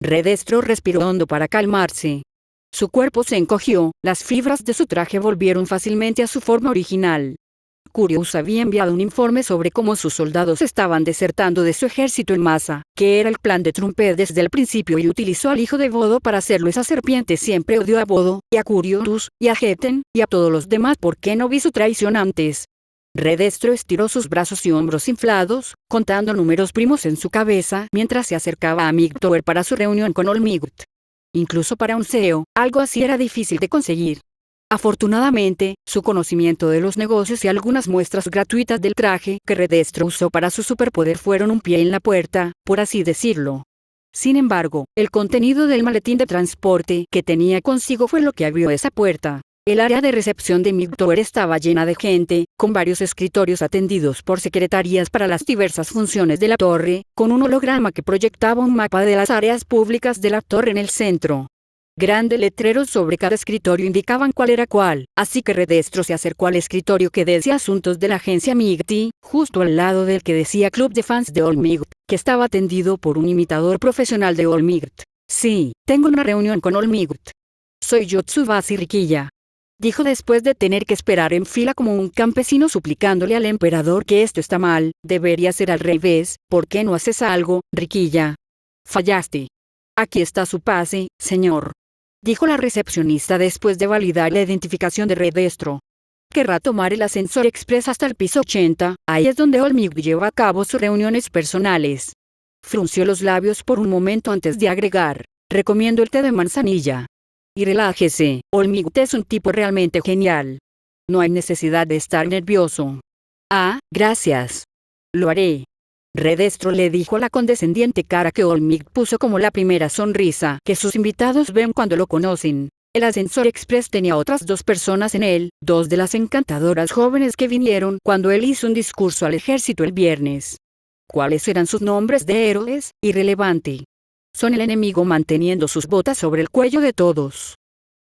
Red Destro respiró hondo para calmarse. Su cuerpo se encogió, las fibras de su traje volvieron fácilmente a su forma original. Curious había enviado un informe sobre cómo sus soldados estaban desertando de su ejército en masa, que era el plan de Trumpet desde el principio y utilizó al hijo de Bodo para hacerlo. Esa serpiente siempre odió a Bodo, y a Curious, y a Heten, y a todos los demás. ¿Por qué no vi su traición antes? Red Destro estiró sus brazos y hombros inflados, contando números primos en su cabeza mientras se acercaba a Migtower para su reunión con Olmigut. Incluso para un CEO, algo así era difícil de conseguir. Afortunadamente, su conocimiento de los negocios y algunas muestras gratuitas del traje que Red Destro usó para su superpoder fueron un pie en la puerta, por así decirlo. Sin embargo, el contenido del maletín de transporte que tenía consigo fue lo que abrió esa puerta. El área de recepción de Migtower estaba llena de gente, con varios escritorios atendidos por secretarías para las diversas funciones de la torre, con un holograma que proyectaba un mapa de las áreas públicas de la torre en el centro. Grandes letreros sobre cada escritorio indicaban cuál era cuál, así que Red Destro se acercó al escritorio que decía Asuntos de la agencia MIGT, justo al lado del que decía Club de Fans de Olmigut, que estaba atendido por un imitador profesional de Olmigut. Sí, tengo una reunión con Olmigut. Soy yo, Tsubasi Rikiya. Dijo después de tener que esperar en fila como un campesino suplicándole al emperador que esto está mal, debería ser al revés. ¿Por qué no haces algo, Rikiya? Fallaste. Aquí está su pase, señor. Dijo la recepcionista después de validar la identificación de Red Destro. Querrá tomar el ascensor express hasta el piso 80, ahí es donde Olmigut lleva a cabo sus reuniones personales. Frunció los labios por un momento antes de agregar, recomiendo el té de manzanilla. Y relájese, Olmigut es un tipo realmente genial. No hay necesidad de estar nervioso. Ah, gracias. Lo haré. Red Destro le dijo a la condescendiente cara que Olmigut puso como la primera sonrisa que sus invitados ven cuando lo conocen. El ascensor express tenía otras 2 personas en él, 2 de las encantadoras jóvenes que vinieron cuando él hizo un discurso al ejército el viernes. ¿Cuáles eran sus nombres de héroes? Irrelevante. Son el enemigo manteniendo sus botas sobre el cuello de todos.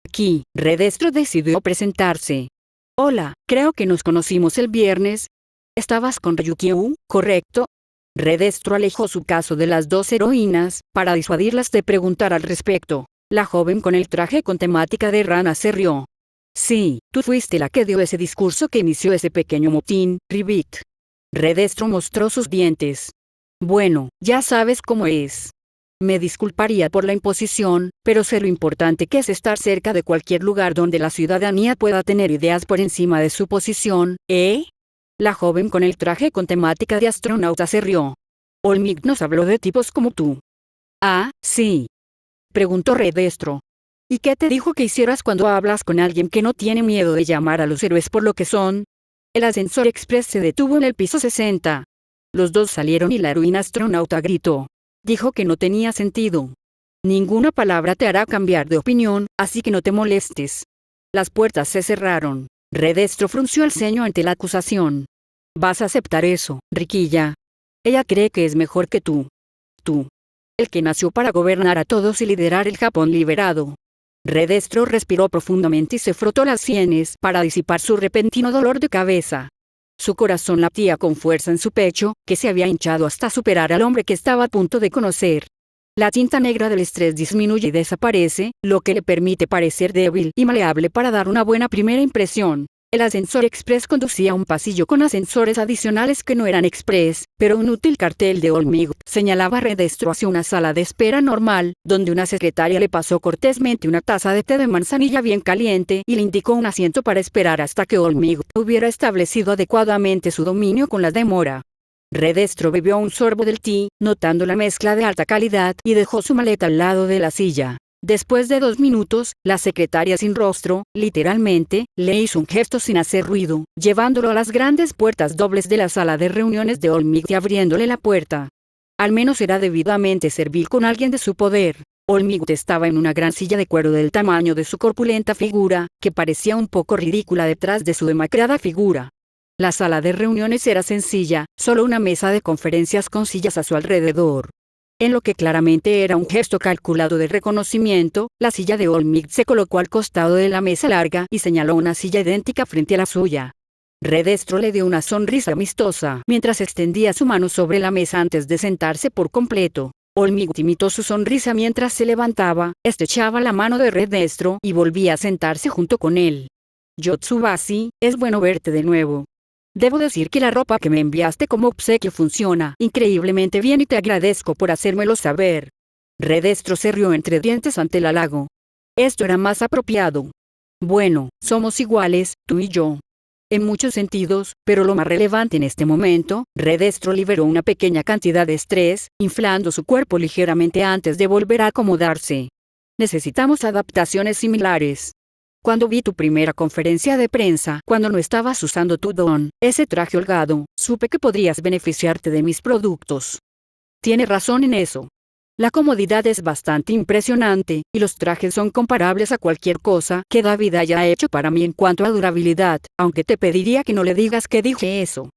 Aquí, Red Destro decidió presentarse. Hola, creo que nos conocimos el viernes. ¿Estabas con Ryukyu, correcto? Redestro alejó su caso de las dos heroínas, para disuadirlas de preguntar al respecto. La joven con el traje con temática de rana se rió. Sí, tú fuiste la que dio ese discurso que inició ese pequeño motín, Rivik. Redestro mostró sus dientes. Bueno, ya sabes cómo es. Me disculparía por la imposición, pero sé lo importante que es estar cerca de cualquier lugar donde la ciudadanía pueda tener ideas por encima de su posición, ¿eh? La joven con el traje con temática de astronauta se rió. Olmec nos habló de tipos como tú. Ah, sí. Preguntó Redestro. ¿Y qué te dijo que hicieras cuando hablas con alguien que no tiene miedo de llamar a los héroes por lo que son? El ascensor express se detuvo en el piso 60. Los dos salieron y la heroína astronauta gritó. Dijo que no tenía sentido. Ninguna palabra te hará cambiar de opinión, así que no te molestes. Las puertas se cerraron. Redestro frunció el ceño ante la acusación. ¿Vas a aceptar eso, Riquilla? Ella cree que es mejor que tú. Tú. El que nació para gobernar a todos y liderar el Japón liberado. Redestro respiró profundamente y se frotó las sienes para disipar su repentino dolor de cabeza. Su corazón latía con fuerza en su pecho, que se había hinchado hasta superar al hombre que estaba a punto de conocer. La tinta negra del estrés disminuye y desaparece, lo que le permite parecer débil y maleable para dar una buena primera impresión. El ascensor express conducía a un pasillo con ascensores adicionales que no eran express, pero un útil cartel de Olmec señalaba a Redestro hacia una sala de espera normal, donde una secretaria le pasó cortésmente una taza de té de manzanilla bien caliente y le indicó un asiento para esperar hasta que Olmec hubiera establecido adecuadamente su dominio con la demora. Redestro bebió un sorbo del té, notando la mezcla de alta calidad, y dejó su maleta al lado de la silla. Después de 2 minutos, la secretaria sin rostro, literalmente, le hizo un gesto sin hacer ruido, llevándolo a las grandes puertas dobles de la sala de reuniones de Olmec y abriéndole la puerta. Al menos era debidamente servil con alguien de su poder. Olmec estaba en una gran silla de cuero del tamaño de su corpulenta figura, que parecía un poco ridícula detrás de su demacrada figura. La sala de reuniones era sencilla, solo una mesa de conferencias con sillas a su alrededor. En lo que claramente era un gesto calculado de reconocimiento, la silla de Olmec se colocó al costado de la mesa larga y señaló una silla idéntica frente a la suya. Redestro le dio una sonrisa amistosa mientras extendía su mano sobre la mesa antes de sentarse por completo. Olmec imitó su sonrisa mientras se levantaba, estrechaba la mano de Redestro y volvía a sentarse junto con él. Yotsubasi, es bueno verte de nuevo. Debo decir que la ropa que me enviaste como obsequio funciona increíblemente bien y te agradezco por hacérmelo saber. Redestro se rió entre dientes ante el halago. Esto era más apropiado. Bueno, somos iguales, tú y yo. En muchos sentidos, pero lo más relevante en este momento, Redestro liberó una pequeña cantidad de estrés, inflando su cuerpo ligeramente antes de volver a acomodarse. Necesitamos adaptaciones similares. Cuando vi tu primera conferencia de prensa, cuando no estabas usando tu don, ese traje holgado, supe que podrías beneficiarte de mis productos. Tiene razón en eso. La comodidad es bastante impresionante, y los trajes son comparables a cualquier cosa que David haya hecho para mí en cuanto a durabilidad, aunque te pediría que no le digas que dije eso.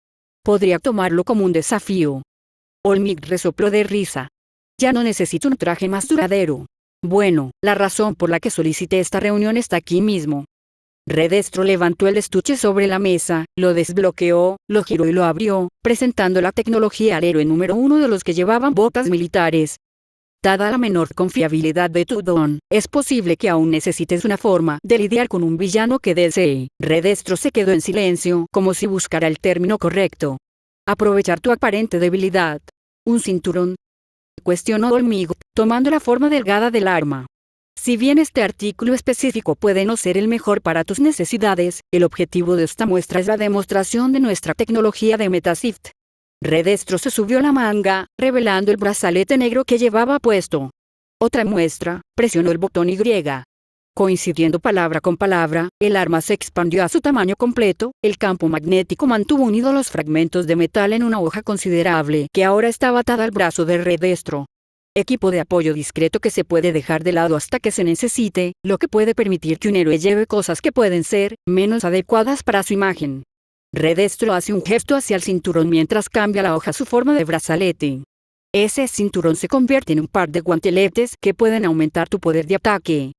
Podría tomarlo como un desafío. Olmec resopló de risa. Ya no necesito un traje más duradero. Bueno, la razón por la que solicité esta reunión está aquí mismo. Redestro levantó el estuche sobre la mesa, lo desbloqueó, lo giró y lo abrió, presentando la tecnología al héroe número 1 de los que llevaban botas militares. Dada la menor confiabilidad de tu don, es posible que aún necesites una forma de lidiar con un villano que desee. Redestro se quedó en silencio, como si buscara el término correcto. Aprovechar tu aparente debilidad. Un cinturón. Cuestionó Olmec, tomando la forma delgada del arma. Si bien este artículo específico puede no ser el mejor para tus necesidades, el objetivo de esta muestra es la demostración de nuestra tecnología de Metasift. Redestro se subió la manga, revelando el brazalete negro que llevaba puesto. Otra muestra, presionó el botón Y. Coincidiendo palabra con palabra, el arma se expandió a su tamaño completo, el campo magnético mantuvo unidos los fragmentos de metal en una hoja considerable que ahora estaba atada al brazo de Redestro. Equipo de apoyo discreto que se puede dejar de lado hasta que se necesite, lo que puede permitir que un héroe lleve cosas que pueden ser menos adecuadas para su imagen. Redestro hace un gesto hacia el cinturón mientras cambia la hoja a su forma de brazalete. Ese cinturón se convierte en un par de guanteletes que pueden aumentar tu poder de ataque.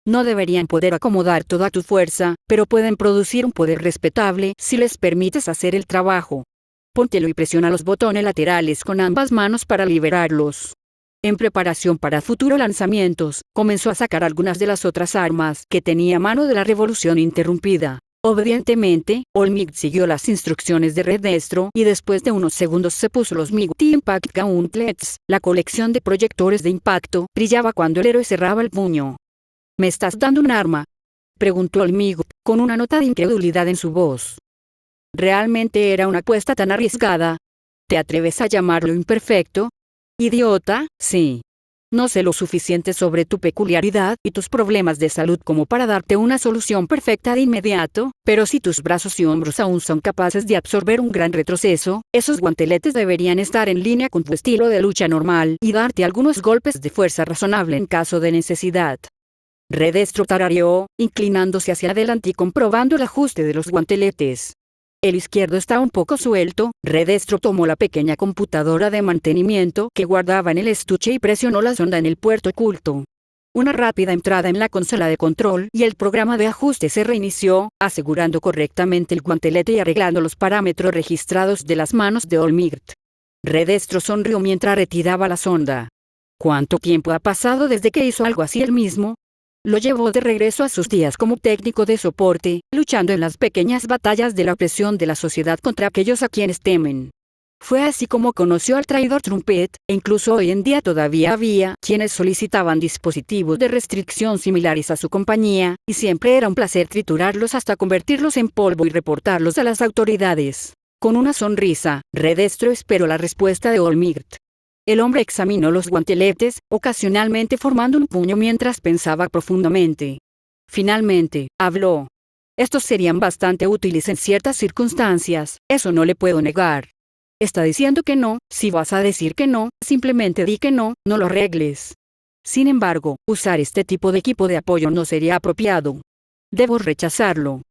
No deberían poder acomodar toda tu fuerza, pero pueden producir un poder respetable si les permites hacer el trabajo. Póntelo y presiona los botones laterales con ambas manos para liberarlos. En preparación para futuros lanzamientos, comenzó a sacar algunas de las otras armas que tenía a mano de la revolución interrumpida. Obedientemente, Olmec siguió las instrucciones de Redestro y después de unos segundos se puso los Mighty Impact Gauntlets. La colección de proyectores de impacto brillaba cuando el héroe cerraba el puño. ¿Me estás dando un arma?, preguntó Olmec, con una nota de incredulidad en su voz. ¿Realmente era una apuesta tan arriesgada? ¿Te atreves a llamarlo imperfecto? Idiota, sí. No sé lo suficiente sobre tu peculiaridad y tus problemas de salud como para darte una solución perfecta de inmediato, pero si tus brazos y hombros aún son capaces de absorber un gran retroceso, esos guanteletes deberían estar en línea con tu estilo de lucha normal y darte algunos golpes de fuerza razonable en caso de necesidad. Redestro tarareó, inclinándose hacia adelante y comprobando el ajuste de los guanteletes. El izquierdo está un poco suelto. Redestro tomó la pequeña computadora de mantenimiento que guardaba en el estuche y presionó la sonda en el puerto oculto. Una rápida entrada en la consola de control y el programa de ajuste se reinició, asegurando correctamente el guantelete y arreglando los parámetros registrados de las manos de Olmec. Redestro sonrió mientras retiraba la sonda. ¿Cuánto tiempo ha pasado desde que hizo algo así él mismo? Lo llevó de regreso a sus días como técnico de soporte, luchando en las pequeñas batallas de la opresión de la sociedad contra aquellos a quienes temen. Fue así como conoció al traidor Trumpet, e incluso hoy en día todavía había quienes solicitaban dispositivos de restricción similares a su compañía, y siempre era un placer triturarlos hasta convertirlos en polvo y reportarlos a las autoridades. Con una sonrisa, Redestro esperó la respuesta de Olmec. El hombre examinó los guanteletes, ocasionalmente formando un puño mientras pensaba profundamente. Finalmente, habló. Estos serían bastante útiles en ciertas circunstancias, eso no le puedo negar. Está diciendo que no. Si vas a decir que no, simplemente di que no, no lo arregles. Sin embargo, usar este tipo de equipo de apoyo no sería apropiado. Debo rechazarlo.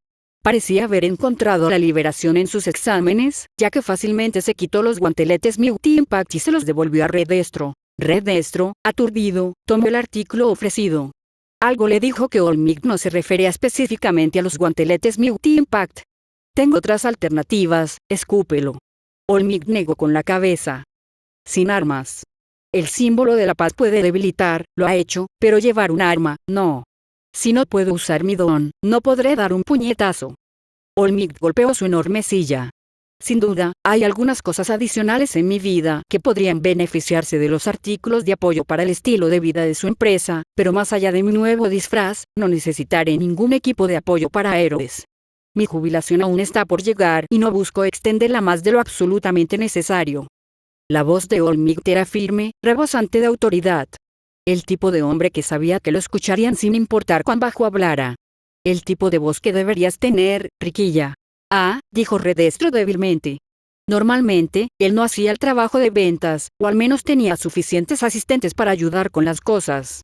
Parecía haber encontrado la liberación en sus exámenes, ya que fácilmente se quitó los guanteletes Mighty Impact y se los devolvió a Redestro. Redestro, aturdido, tomó el artículo ofrecido. Algo le dijo que Olmec no se refería específicamente a los guanteletes Mighty Impact. Tengo otras alternativas, escúpelo. Olmec negó con la cabeza. Sin armas. El símbolo de la paz puede debilitar, lo ha hecho, pero llevar un arma, no. Si no puedo usar mi don, no podré dar un puñetazo. Olmec golpeó su enorme silla. Sin duda, hay algunas cosas adicionales en mi vida que podrían beneficiarse de los artículos de apoyo para el estilo de vida de su empresa, pero más allá de mi nuevo disfraz, no necesitaré ningún equipo de apoyo para héroes. Mi jubilación aún está por llegar y no busco extenderla más de lo absolutamente necesario. La voz de Olmec era firme, rebosante de autoridad. El tipo de hombre que sabía que lo escucharían sin importar cuán bajo hablara. El tipo de voz que deberías tener, Riquilla. Ah, dijo Redestro débilmente. Normalmente, él no hacía el trabajo de ventas, o al menos tenía suficientes asistentes para ayudar con las cosas.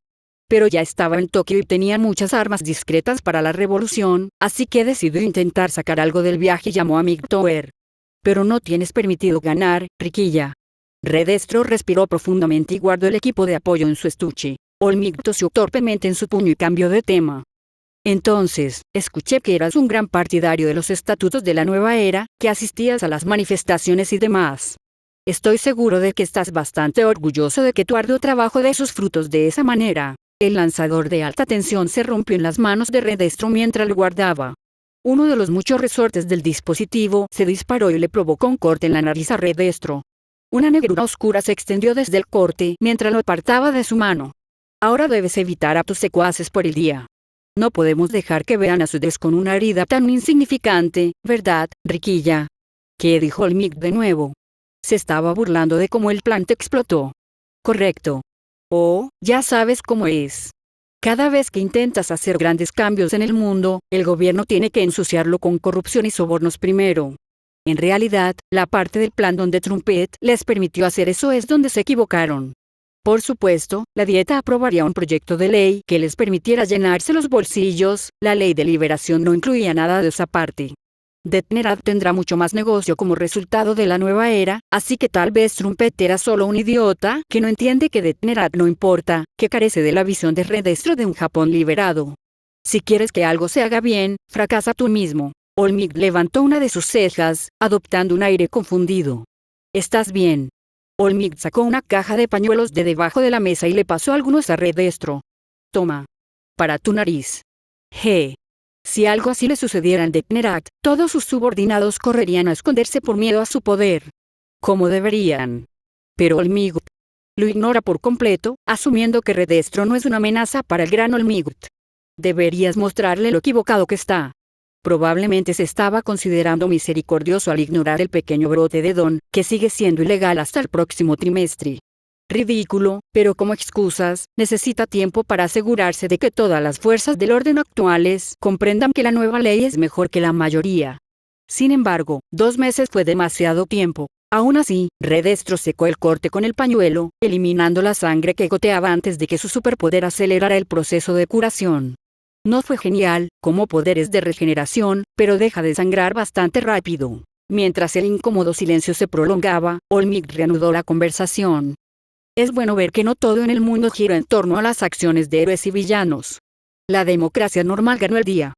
Pero ya estaba en Tokio y tenía muchas armas discretas para la revolución, así que decidió intentar sacar algo del viaje y llamó a Migtower. Pero no tienes permitido ganar, Riquilla. Redestro respiró profundamente y guardó el equipo de apoyo en su estuche. Olmec tosió torpemente en su puño y cambió de tema. Entonces, escuché que eras un gran partidario de los estatutos de la nueva era, que asistías a las manifestaciones y demás. Estoy seguro de que estás bastante orgulloso de que tu arduo trabajo dé sus frutos de esa manera. El lanzador de alta tensión se rompió en las manos de Redestro mientras lo guardaba. Uno de los muchos resortes del dispositivo se disparó y le provocó un corte en la nariz a Redestro. Una negrura oscura se extendió desde el corte mientras lo apartaba de su mano. Ahora debes evitar a tus secuaces por el día. No podemos dejar que vean a Sudes con una herida tan insignificante, ¿verdad, Riquilla? ¿Qué dijo Olmec de nuevo? Se estaba burlando de cómo el plan te explotó. Correcto. Oh, ya sabes cómo es. Cada vez que intentas hacer grandes cambios en el mundo, el gobierno tiene que ensuciarlo con corrupción y sobornos primero. En realidad, la parte del plan donde Trumpet les permitió hacer eso es donde se equivocaron. Por supuesto, la Dieta aprobaría un proyecto de ley que les permitiera llenarse los bolsillos. La ley de liberación no incluía nada de esa parte. Detnerat tendrá mucho más negocio como resultado de la nueva era, así que tal vez Trumpet era solo un idiota que no entiende que Detnerat no importa, que carece de la visión de Redestro de un Japón liberado. Si quieres que algo se haga bien, fracasa tú mismo. Olmig levantó una de sus cejas, adoptando un aire confundido. ¿Estás bien? Olmig sacó una caja de pañuelos de debajo de la mesa y le pasó algunos a Redestro. Toma. Para tu nariz. G. Si algo así le sucediera en Detnerat, todos sus subordinados correrían a esconderse por miedo a su poder. Como deberían. Pero Olmigut lo ignora por completo, asumiendo que Redestro no es una amenaza para el gran Olmigut. Deberías mostrarle lo equivocado que está. Probablemente se estaba considerando misericordioso al ignorar el pequeño brote de don, que sigue siendo ilegal hasta el próximo trimestre. Ridículo, pero como excusas, necesita tiempo para asegurarse de que todas las fuerzas del orden actuales comprendan que la nueva ley es mejor que la mayoría. Sin embargo, 2 meses fue demasiado tiempo. Aún así, Redestro secó el corte con el pañuelo, eliminando la sangre que goteaba antes de que su superpoder acelerara el proceso de curación. No fue genial, como poderes de regeneración, pero deja de sangrar bastante rápido. Mientras el incómodo silencio se prolongaba, Olmig reanudó la conversación. Es bueno ver que no todo en el mundo gira en torno a las acciones de héroes y villanos. La democracia normal ganó el día.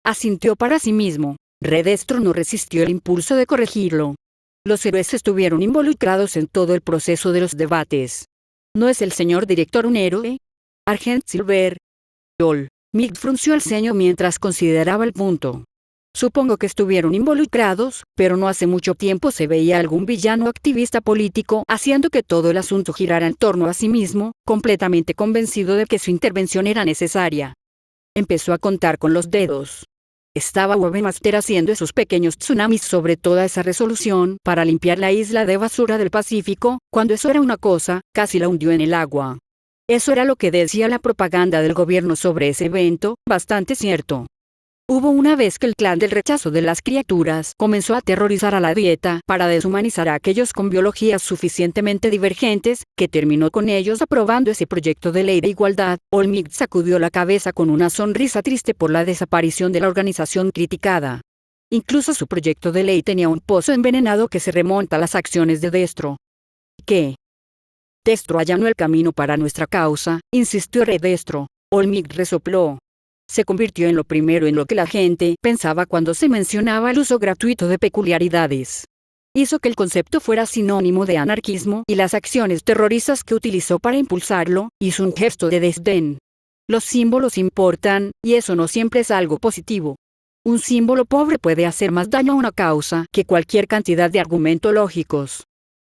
Asintió para sí mismo. Redestro no resistió el impulso de corregirlo. Los héroes estuvieron involucrados en todo el proceso de los debates. ¿No es el señor director un héroe? Argent Silver. Olmig frunció el ceño mientras consideraba el punto. Supongo que estuvieron involucrados, pero no hace mucho tiempo se veía algún villano activista político haciendo que todo el asunto girara en torno a sí mismo, completamente convencido de que su intervención era necesaria. Empezó a contar con los dedos. Estaba Webmaster haciendo esos pequeños tsunamis sobre toda esa resolución para limpiar la isla de basura del Pacífico, cuando eso era una cosa, casi la hundió en el agua. Eso era lo que decía la propaganda del gobierno sobre ese evento, bastante cierto. Hubo una vez que el clan del rechazo de las criaturas comenzó a aterrorizar a la dieta para deshumanizar a aquellos con biologías suficientemente divergentes, que terminó con ellos aprobando ese proyecto de ley de igualdad. Olmig sacudió la cabeza con una sonrisa triste por la desaparición de la organización criticada. Incluso su proyecto de ley tenía un pozo envenenado que se remonta a las acciones de Destro. ¿Qué? Destro allanó el camino para nuestra causa, insistió Redestro. Olmig resopló. Se convirtió en lo primero en lo que la gente pensaba cuando se mencionaba el uso gratuito de peculiaridades. Hizo que el concepto fuera sinónimo de anarquismo y las acciones terroristas que utilizó para impulsarlo, hizo un gesto de desdén. Los símbolos importan, y eso no siempre es algo positivo. Un símbolo pobre puede hacer más daño a una causa que cualquier cantidad de argumentos lógicos.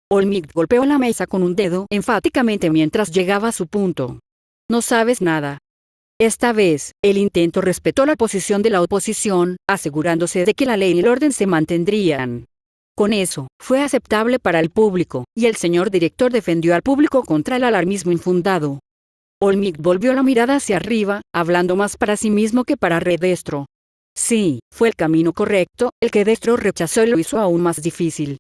Olmig golpeó la mesa con un dedo enfáticamente mientras llegaba a su punto. No sabes nada. Esta vez, el intento respetó la posición de la oposición, asegurándose de que la ley y el orden se mantendrían. Con eso, fue aceptable para el público, y el señor director defendió al público contra el alarmismo infundado. Olmig volvió la mirada hacia arriba, hablando más para sí mismo que para Redestro. Sí, fue el camino correcto, el que Destro rechazó y lo hizo aún más difícil.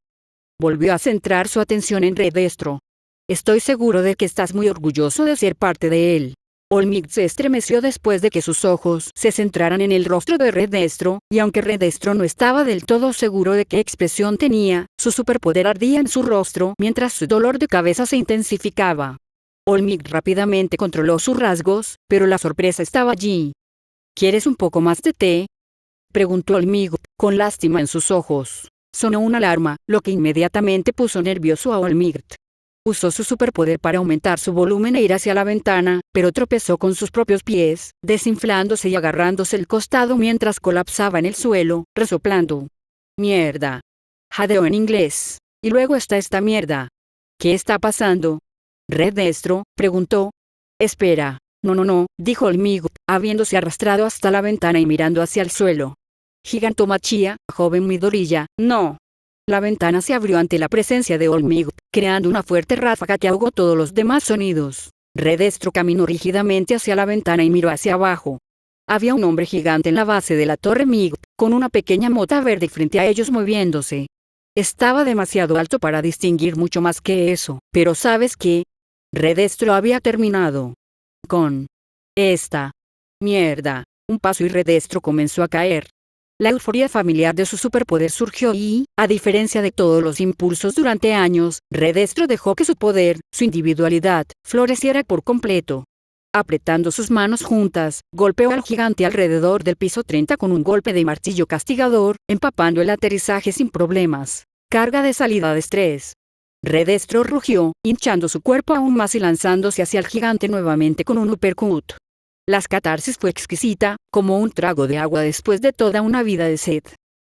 Volvió a centrar su atención en Redestro. Estoy seguro de que estás muy orgulloso de ser parte de él. Olmig se estremeció después de que sus ojos se centraran en el rostro de Redestro, y aunque Redestro no estaba del todo seguro de qué expresión tenía, su superpoder ardía en su rostro mientras su dolor de cabeza se intensificaba. Olmig rápidamente controló sus rasgos, pero la sorpresa estaba allí. ¿Quieres un poco más de té? Preguntó Olmig, con lástima en sus ojos. Sonó una alarma, lo que inmediatamente puso nervioso a Olmig. Usó su superpoder para aumentar su volumen e ir hacia la ventana, pero tropezó con sus propios pies, desinflándose y agarrándose el costado mientras colapsaba en el suelo, resoplando. Mierda. Jadeó en inglés. Y luego está esta mierda. ¿Qué está pasando? Redestro, preguntó. Espera. No, dijo Olmig, habiéndose arrastrado hasta la ventana y mirando hacia el suelo. Gigantomachía, joven Midoriya, no. La ventana se abrió ante la presencia de Olmig, creando una fuerte ráfaga que ahogó todos los demás sonidos. Redestro caminó rígidamente hacia la ventana y miró hacia abajo. Había un hombre gigante en la base de la torre Mig, con una pequeña mota verde frente a ellos moviéndose. Estaba demasiado alto para distinguir mucho más que eso, pero ¿sabes qué? Redestro había terminado con esta mierda. Un paso y Redestro comenzó a caer. La euforia familiar de su superpoder surgió y, a diferencia de todos los impulsos durante años, Redestro dejó que su poder, su individualidad, floreciera por completo. Apretando sus manos juntas, golpeó al gigante alrededor del piso 30 con un golpe de martillo castigador, empapando el aterrizaje sin problemas. Carga de salida de estrés. Redestro rugió, hinchando su cuerpo aún más y lanzándose hacia el gigante nuevamente con un uppercut. La catarsis fue exquisita, como un trago de agua después de toda una vida de sed.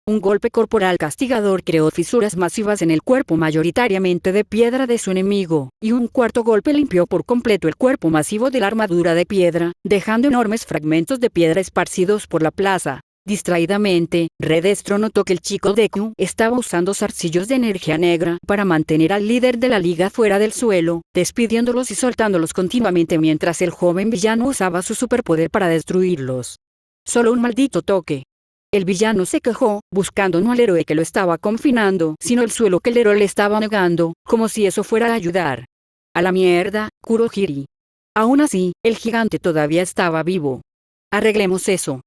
Un golpe corporal castigador creó fisuras masivas en el cuerpo mayoritariamente de piedra de su enemigo, y un cuarto golpe limpió por completo el cuerpo masivo de la armadura de piedra, dejando enormes fragmentos de piedra esparcidos por la plaza. Distraídamente, Redestro notó que el chico Deku estaba usando zarcillos de energía negra para mantener al líder de la liga fuera del suelo, despidiéndolos y soltándolos continuamente mientras el joven villano usaba su superpoder para destruirlos. Solo un maldito toque. El villano se quejó, buscando no al héroe que lo estaba confinando, sino el suelo que el héroe le estaba negando, como si eso fuera a ayudar. A la mierda, Kurohiri. Aún así, el gigante todavía estaba vivo. Arreglemos eso.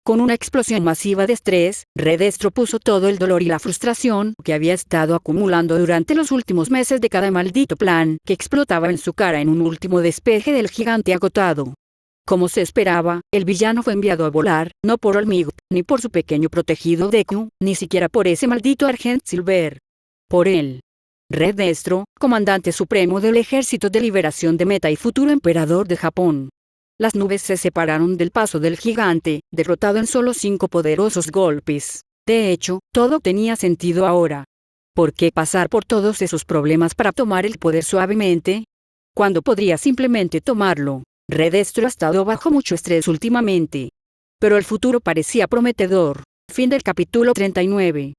Con una explosión masiva de estrés, Redestro puso todo el dolor y la frustración que había estado acumulando durante los últimos meses de cada maldito plan que explotaba en su cara en un último despeje del gigante agotado. Como se esperaba, el villano fue enviado a volar, no por Olmig, ni por su pequeño protegido Deku, ni siquiera por ese maldito Argent Silver. Por él. Redestro, comandante supremo del Ejército de Liberación de Meta y futuro emperador de Japón. Las nubes se separaron del paso del gigante, derrotado en solo 5 poderosos golpes. De hecho, todo tenía sentido ahora. ¿Por qué pasar por todos esos problemas para tomar el poder suavemente? Cuando podría simplemente tomarlo. Redestro ha estado bajo mucho estrés últimamente. Pero el futuro parecía prometedor. Fin del capítulo 39.